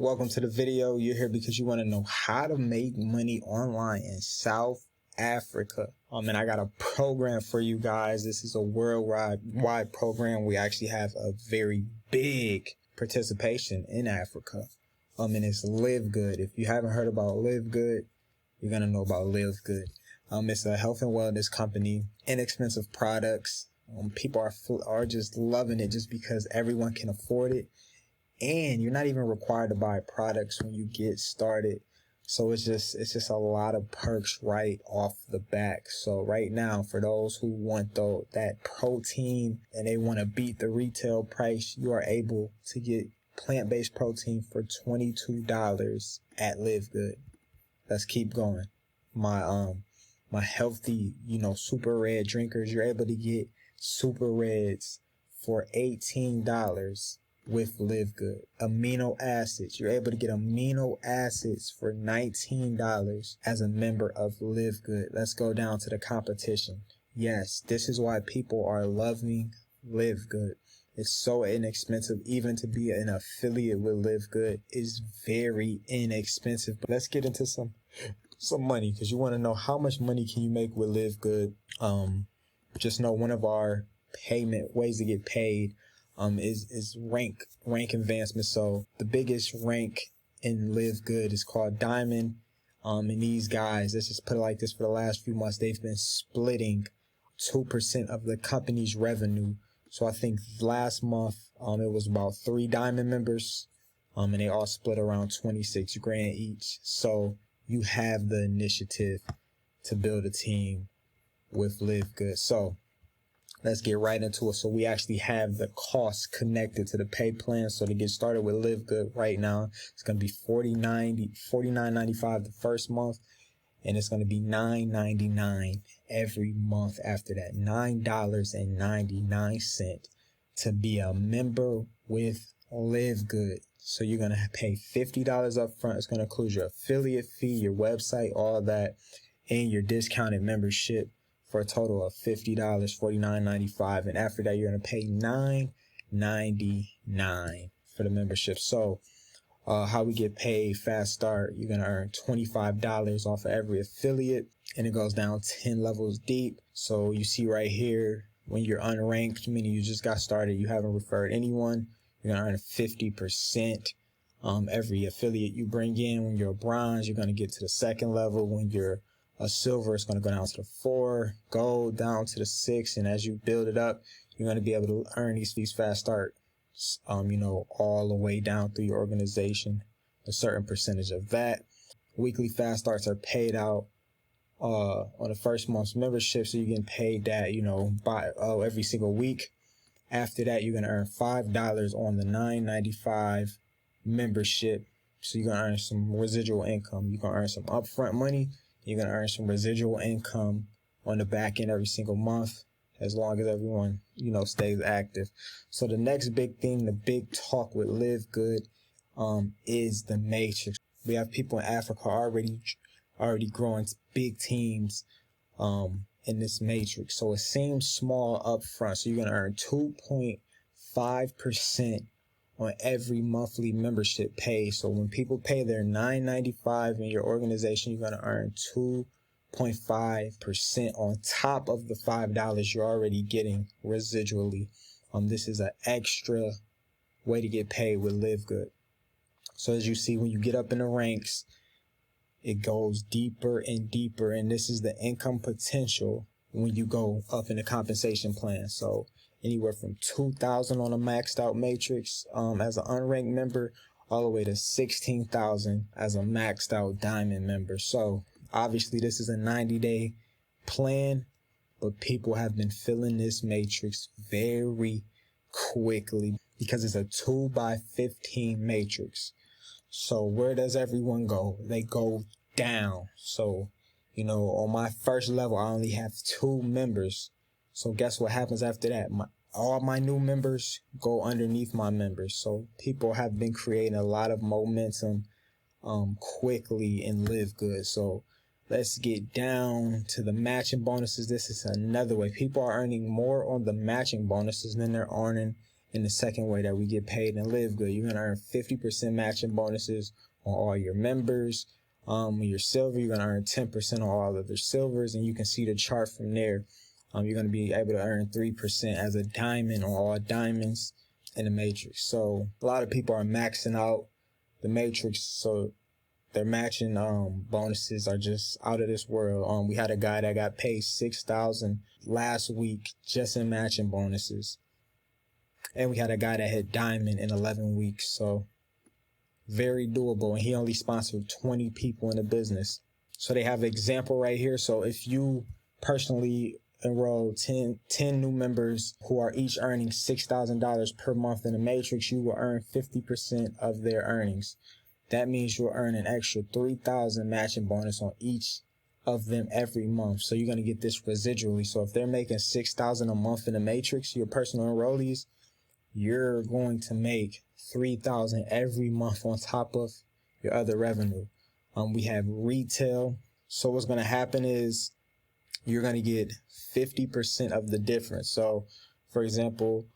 Welcome to the video. You're here because you want to know how to make money online in South Africa. And I got a program for you guys. This is a worldwide program. We actually have a very big participation in Africa. And it's LiveGood. If you haven't heard about LiveGood, you're going to know about LiveGood. It's a health and wellness company, inexpensive products. People are just loving it just because everyone can afford it. And you're not even required to buy products when you get started. So it's just a lot of perks right off the back. So right now, for those who want that protein and they want to beat the retail price, you are able to get plant-based protein for $22 at LiveGood. Let's keep going. My healthy, super red drinkers, you're able to get super reds for $18 with LiveGood. Amino acids, you're able to get amino acids for $19 as a member of LiveGood. Let's go down to the competition. Yes, this is why people are loving LiveGood. It's so inexpensive. Even to be an affiliate with LiveGood is very inexpensive. But let's get into some money, because you want to know how much money can you make with LiveGood. Just know one of our payment ways to get paid is rank advancement. So the biggest rank in LiveGood is called Diamond. And these guys, let's just put it like this, for the last few months, they've been splitting 2% of the company's revenue. So I think last month, it was about 3 Diamond members, and they all split around 26 grand each. So you have the initiative to build a team with LiveGood. So let's get right into it. So we actually have the cost connected to the pay plan. So to get started with LiveGood right now, it's going to be $49.95 the first month, and it's going to be $9.99 every month after that. $9.99 to be a member with LiveGood. So you're going to pay $50 up front. It's going to include your affiliate fee, your website, all of that, and your discounted membership, for a total of $50, $49.95. And after that, you're going to pay $9.99 for the membership. So how we get paid: fast start, you're going to earn $25 off of every affiliate, and it goes down 10 levels deep. So you see right here, when you're unranked, meaning you just got started, you haven't referred anyone, you're going to earn 50%. Every affiliate you bring in. When you're a bronze, you're going to get to the second level. When you're a silver, it's going to go down to the 4, gold down to the 6, and as you build it up, you're going to be able to earn these fast starts, all the way down through your organization, a certain percentage of that. Weekly fast starts are paid out on the first month's membership, so you're getting paid that, every single week. After that, you're going to earn $5 on the $9.95 membership, so you're going to earn some residual income. You're going to earn some upfront money. You're going to earn some residual income on the back end every single month, as long as everyone, stays active. So the next big thing, the big talk with LiveGood, is the matrix. We have people in Africa already growing big teams, in this matrix. So it seems small up front. So you're going to earn 2.5% on every monthly membership pay. So when people pay their $9.95 in your organization, you're going to earn 2.5% on top of the $5 you're already getting residually. This is an extra way to get paid with LiveGood. So as you see, when you get up in the ranks, it goes deeper and deeper, and this is the income potential when you go up in the compensation plan. So anywhere from $2,000 on a maxed out matrix as an unranked member, all the way to $16,000 as a maxed out diamond member. So obviously this is a 90-day plan, but people have been filling this matrix very quickly because it's a 2x15 matrix. So where does everyone go? They go down. So, on my first level, I only have 2 members. So guess what happens after that? All my new members go underneath my members. So people have been creating a lot of momentum quickly in LiveGood. So let's get down to the matching bonuses. This is another way. People are earning more on the matching bonuses than they're earning in the second way that we get paid in LiveGood. You're gonna earn 50% matching bonuses on all your members. When you're silver, you're gonna earn 10% on all of their silvers, and you can see the chart from there. You're gonna be able to earn 3% as a diamond on all diamonds in the matrix. So a lot of people are maxing out the matrix, so their matching bonuses are just out of this world. We had a guy that got paid $6,000 last week just in matching bonuses, and we had a guy that hit diamond in 11 weeks. So very doable, and he only sponsored 20 people in the business. So they have an example right here. So if you personally enroll 10 new members who are each earning $6,000 per month in the matrix, you will earn 50% of their earnings. That means you'll earn an extra $3,000 matching bonus on each of them every month. So you're going to get this residually. So if they're making $6,000 a month in the matrix, your personal enrollees, you're going to make $3,000 every month on top of your other revenue. We have retail. So what's going to happen is you're going to get 50% of the difference. So for example,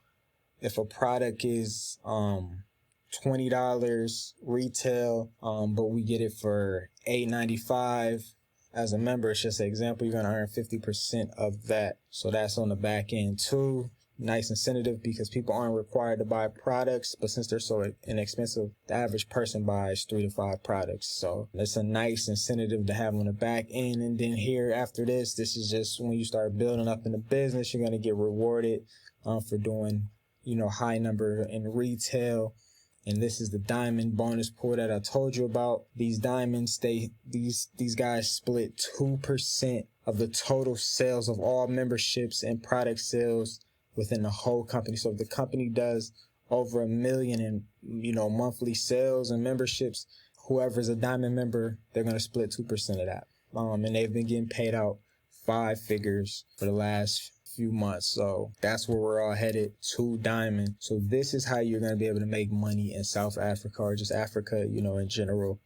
if a product is $20 retail, but we get it for $8.95 as a member, it's just an example, you're going to earn 50% of that. So that's on the back end too. Nice incentive, because people aren't required to buy products, but since they're so inexpensive, the average person buys 3 to 5 products. So it's a nice incentive to have on the back end. And then here after this is just when you start building up in the business, you're going to get rewarded for doing, high number in retail. And this is the diamond bonus pool that I told you about. These diamonds, these guys split 2% of the total sales of all memberships and product sales within the whole company. So if the company does over $1 million in, monthly sales and memberships, whoever's a diamond member, they're going to split 2% of that. And they've been getting paid out 5 figures for the last few months. So that's where we're all headed, to diamond. So this is how you're going to be able to make money in South Africa, or just Africa, in general.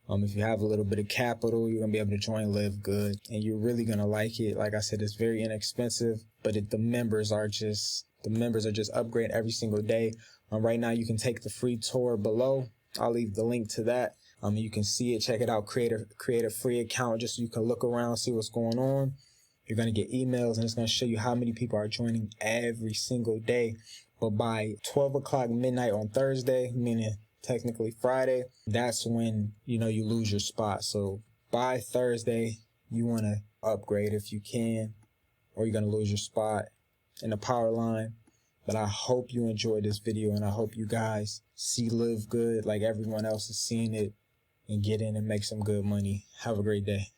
If you have a little bit of capital, you're going to be able to join LiveGood, and you're really going to like it. Like I said, it's very inexpensive, but the members are just upgrading every single day. Right now, you can take the free tour below. I'll leave the link to that. You can see it, check it out, create a free account just so you can look around, see what's going on. You're going to get emails, and it's going to show you how many people are joining every single day. But by 12 o'clock midnight on Thursday, meaning technically Friday, that's when, you lose your spot. So by Thursday, you want to upgrade if you can, or you're going to lose your spot in the power line. But I hope you enjoyed this video, and I hope you guys see LiveGood like everyone else is seeing it, and get in and make some good money. Have a great day.